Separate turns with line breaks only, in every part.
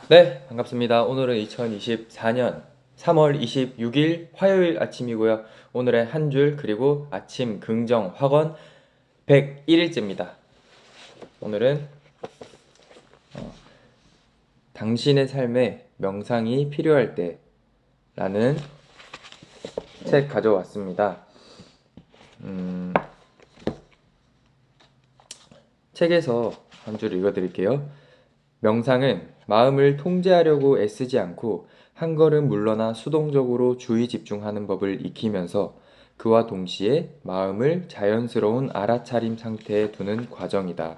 네, 반갑습니다. 오늘은 2024년 3월 26일 화요일 아침이고요. 오늘의 한 줄 그리고 아침 긍정 확언 101일째입니다. 오늘은 당신의 삶에 명상이 필요할 때라는 책 가져왔습니다. 책에서 한 줄 읽어드릴게요. 명상은 마음을 통제하려고 애쓰지 않고 한 걸음 물러나 수동적으로 주의 집중하는 법을 익히면서 그와 동시에 마음을 자연스러운 알아차림 상태에 두는 과정이다.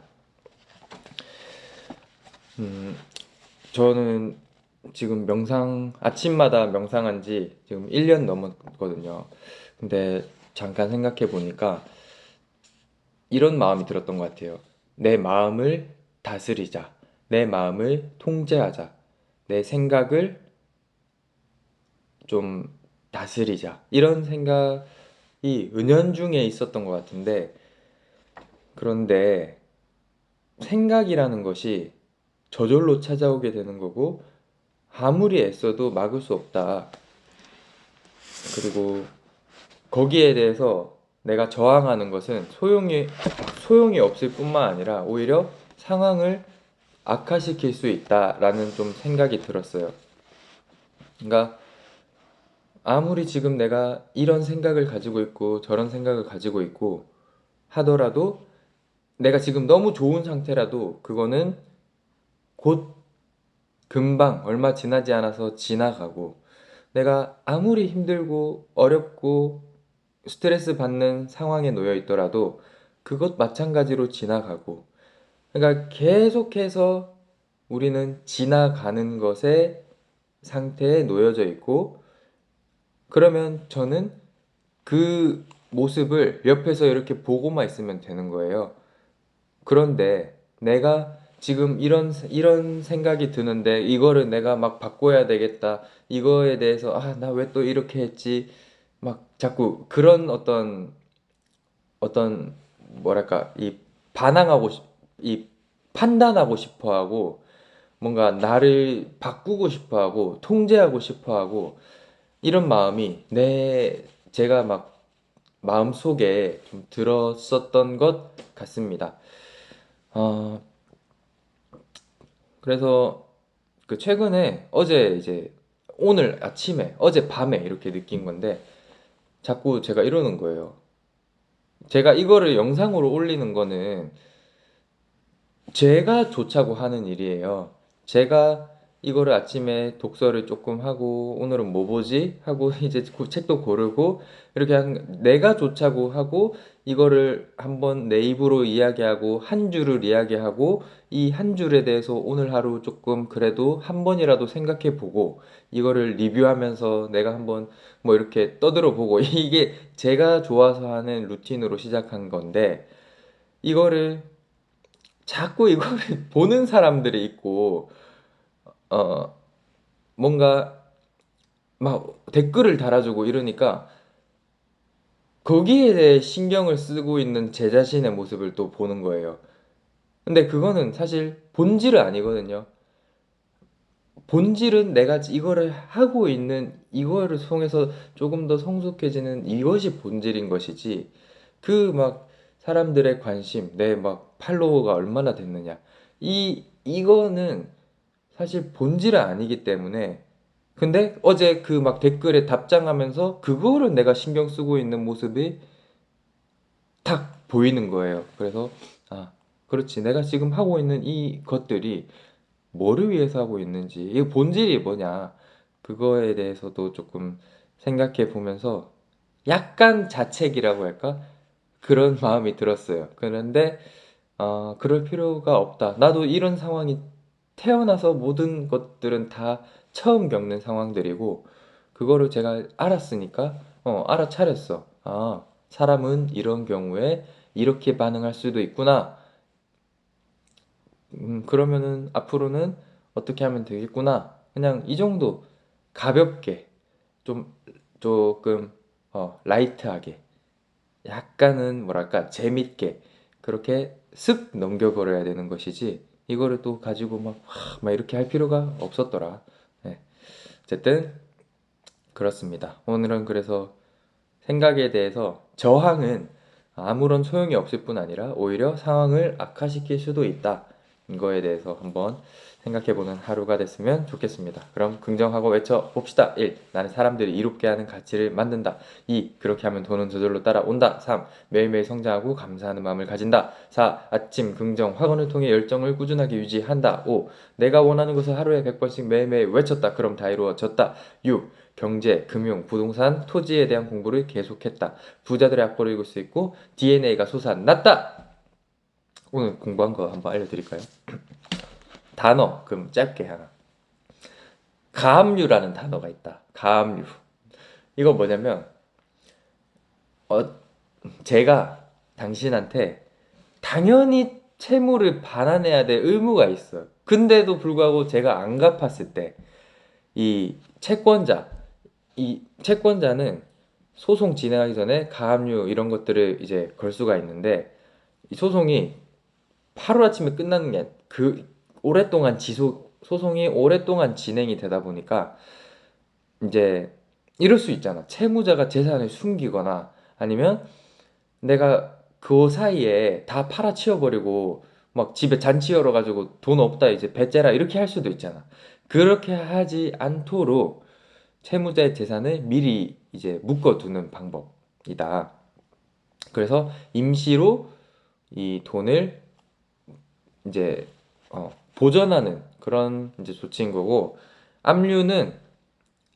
저는 지금 아침마다 명상한 지 지금 1년 넘었거든요. 근데 잠깐 생각해 보니까 이런 마음이 들었던 것 같아요. 내 마음을 다스리자. 내 마음을 통제하자. 내 생각을 좀 다스리자. 이런 생각이 은연중에 있었던 것 같은데, 그런데 생각이라는 것이 저절로 찾아오게 되는 거고, 아무리 애써도 막을 수 없다. 그리고 거기에 대해서 내가 저항하는 것은 소용이 없을 뿐만 아니라 오히려 상황을 악화시킬 수 있다라는 좀 생각이 들었어요. 그러니까 아무리 지금 내가 이런 생각을 가지고 있고 저런 생각을 가지고 있고 하더라도 내가 지금 너무 좋은 상태라도 그거는 곧 금방 얼마 지나지 않아서 지나가고, 내가 아무리 힘들고 어렵고 스트레스 받는 상황에 놓여 있더라도 그것 마찬가지로 지나가고, 그러니까 계속해서 우리는 지나가는 것의 상태에 놓여져 있고, 그러면 저는 그 모습을 옆에서 이렇게 보고만 있으면 되는 거예요. 그런데 내가 지금 이런 생각이 드는데 이거를 내가 막 바꿔야 되겠다. 이거에 대해서 나 왜 또 이렇게 했지? 막 자꾸 그런 어떤 뭐랄까 이 반항하고 이 판단하고 싶어 하고, 뭔가 나를 바꾸고 싶어 하고 통제하고 싶어 하고, 이런 마음이 제가 막 마음속에 좀 들었었던 것 같습니다. 어, 그래서 그 최근에 오늘 아침에 어젯밤에 이렇게 느낀 건데, 자꾸 제가 이러는 거예요. 제가 이거를 영상으로 올리는 거는 제가 좋자고 하는 일이에요. 제가 이거를 아침에 독서를 조금 하고 오늘은 뭐 보지? 하고 이제 책도 고르고 이렇게 내가 좋자고 하고 이거를 한번 내 입으로 이야기하고 한 줄을 이야기하고 이 한 줄에 대해서 오늘 하루 조금 그래도 한 번이라도 생각해 보고 이거를 리뷰하면서 내가 한번 뭐 이렇게 떠들어 보고 이게 제가 좋아서 하는 루틴으로 시작한 건데, 이거를 자꾸 이거를 보는 사람들이 있고, 어, 뭔가 막 댓글을 달아주고 이러니까 거기에 대해 신경을 쓰고 있는 제 자신의 모습을 또 보는 거예요. 근데 그거는 사실 본질은 아니거든요. 본질은 내가 이거를 하고 있는 이거를 통해서 조금 더 성숙해지는 이것이 본질인 것이지, 그 막 사람들의 관심, 내 막 팔로워가 얼마나 됐느냐, 이거는 사실 본질은 아니기 때문에. 근데 어제 그 막 댓글에 답장하면서 그거를 내가 신경 쓰고 있는 모습이 탁 보이는 거예요. 그래서 아, 그렇지. 내가 지금 하고 있는 이 것들이 뭐를 위해서 하고 있는지, 이 본질이 뭐냐, 그거에 대해서도 조금 생각해 보면서 약간 자책이라고 할까? 그런 마음이 들었어요. 그런데 그럴 필요가 없다. 나도 이런 상황이 태어나서 모든 것들은 다 처음 겪는 상황들이고, 그거를 제가 알았으니까, 알아차렸어. 사람은 이런 경우에 이렇게 반응할 수도 있구나. 그러면은 앞으로는 어떻게 하면 되겠구나. 그냥 이 정도 가볍게, 좀, 조금, 라이트하게, 약간은 뭐랄까, 재밌게, 그렇게 슥 넘겨버려야 되는 것이지, 이거를 또 가지고 막 이렇게 할 필요가 없었더라. 네. 어쨌든 그렇습니다. 오늘은 그래서 생각에 대해서 저항은 아무런 소용이 없을 뿐 아니라 오히려 상황을 악화시킬 수도 있다. 이거에 대해서 한번 생각해보는 하루가 됐으면 좋겠습니다. 그럼 긍정하고 외쳐봅시다. 1. 나는 사람들이 이롭게 하는 가치를 만든다. 2. 그렇게 하면 돈은 저절로 따라온다. 3. 매일매일 성장하고 감사하는 마음을 가진다. 4. 아침 긍정 확언을 통해 열정을 꾸준하게 유지한다. 5. 내가 원하는 것을 하루에 100번씩 매일매일 외쳤다. 그럼 다 이루어졌다. 6. 경제, 금융, 부동산, 토지에 대한 공부를 계속했다. 부자들의 악보를 읽을 수 있고 DNA가 솟아났다. 오늘 공부한 거 한번 알려드릴까요? 단어, 그럼 짧게 하나. 가압류라는 단어가 있다. 가압류. 이거 뭐냐면 제가 당신한테 당연히 채무를 반환해야 될 의무가 있어요. 근데도 불구하고 제가 안 갚았을 때 이 채권자, 이 채권자는 소송 진행하기 전에 가압류 이런 것들을 이제 걸 수가 있는데 이 소송이 하루아침에 끝나는 게 그 오랫동안 소송이 오랫동안 진행이 되다 보니까 이제 이럴 수 있잖아. 채무자가 재산을 숨기거나 아니면 내가 그 사이에 다 팔아치워버리고 막 집에 잔치 열어가지고 돈 없다 이제 배째라 이렇게 할 수도 있잖아. 그렇게 하지 않도록 채무자의 재산을 미리 이제 묶어두는 방법이다. 그래서 임시로 이 돈을 이제 보전하는 그런 이제 조치인 거고 압류는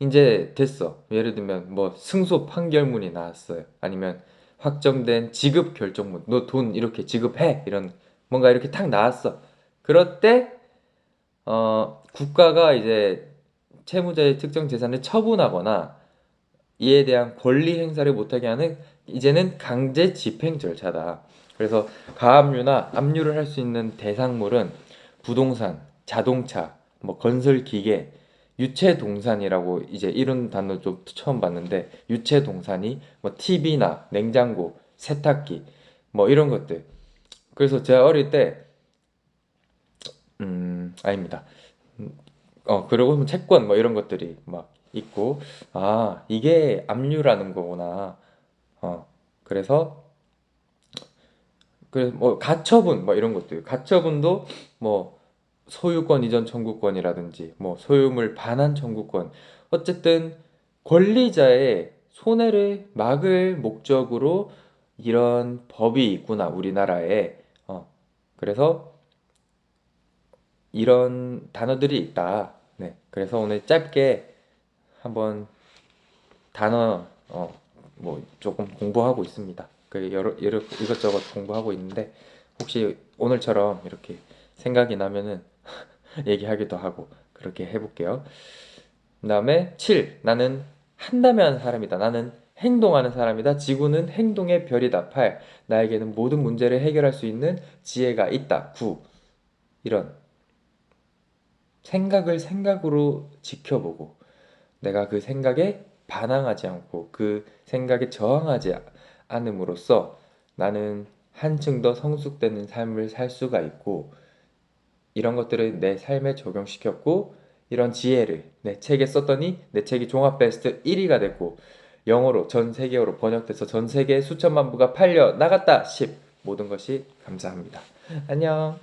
이제 됐어. 예를 들면 뭐 승소 판결문이 나왔어요. 아니면 확정된 지급 결정문. 너 돈 이렇게 지급해. 이런 뭔가 이렇게 탁 나왔어. 그럴 때 국가가 이제 채무자의 특정 재산을 처분하거나 이에 대한 권리 행사를 못하게 하는 이제는 강제 집행 절차다. 그래서 가압류나 압류를 할 수 있는 대상물은 부동산, 자동차, 뭐 건설 기계, 유체 동산이라고 이제 이런 단어 좀 처음 봤는데 유체 동산이 뭐 TV나 냉장고, 세탁기 뭐 이런 것들. 그래서 제가 어릴 때 아닙니다. 그리고 뭐 채권 뭐 이런 것들이 막 있고 이게 압류라는 거구나. 그래서 뭐 가처분 뭐 이런 것들 가처분도 뭐 소유권 이전 청구권이라든지 뭐 소유물 반환 청구권 어쨌든 권리자의 손해를 막을 목적으로 이런 법이 있구나 우리나라에 그래서 이런 단어들이 있다. 네, 그래서 오늘 짧게 한번 단어 뭐 조금 공부하고 있습니다. 그 여러 이것저것 공부하고 있는데 혹시 오늘처럼 이렇게 생각이 나면은 얘기하기도 하고 그렇게 해볼게요. 그다음에 7. 나는 한다면 하는 사람이다. 나는 행동하는 사람이다. 지구는 행동의 별이다. 8. 나에게는 모든 문제를 해결할 수 있는 지혜가 있다. 9. 이런 생각을 생각으로 지켜보고 내가 그 생각에 반항하지 않고 그 생각에 저항하지 않음으로써 나는 한층 더 성숙되는 삶을 살 수가 있고 이런 것들을 내 삶에 적용시켰고 이런 지혜를 내 책에 썼더니 내 책이 종합 베스트 1위가 됐고 영어로 전 세계어로 번역돼서 전 세계 수천만 부가 팔려 나갔다 10 모든 것이 감사합니다. 안녕.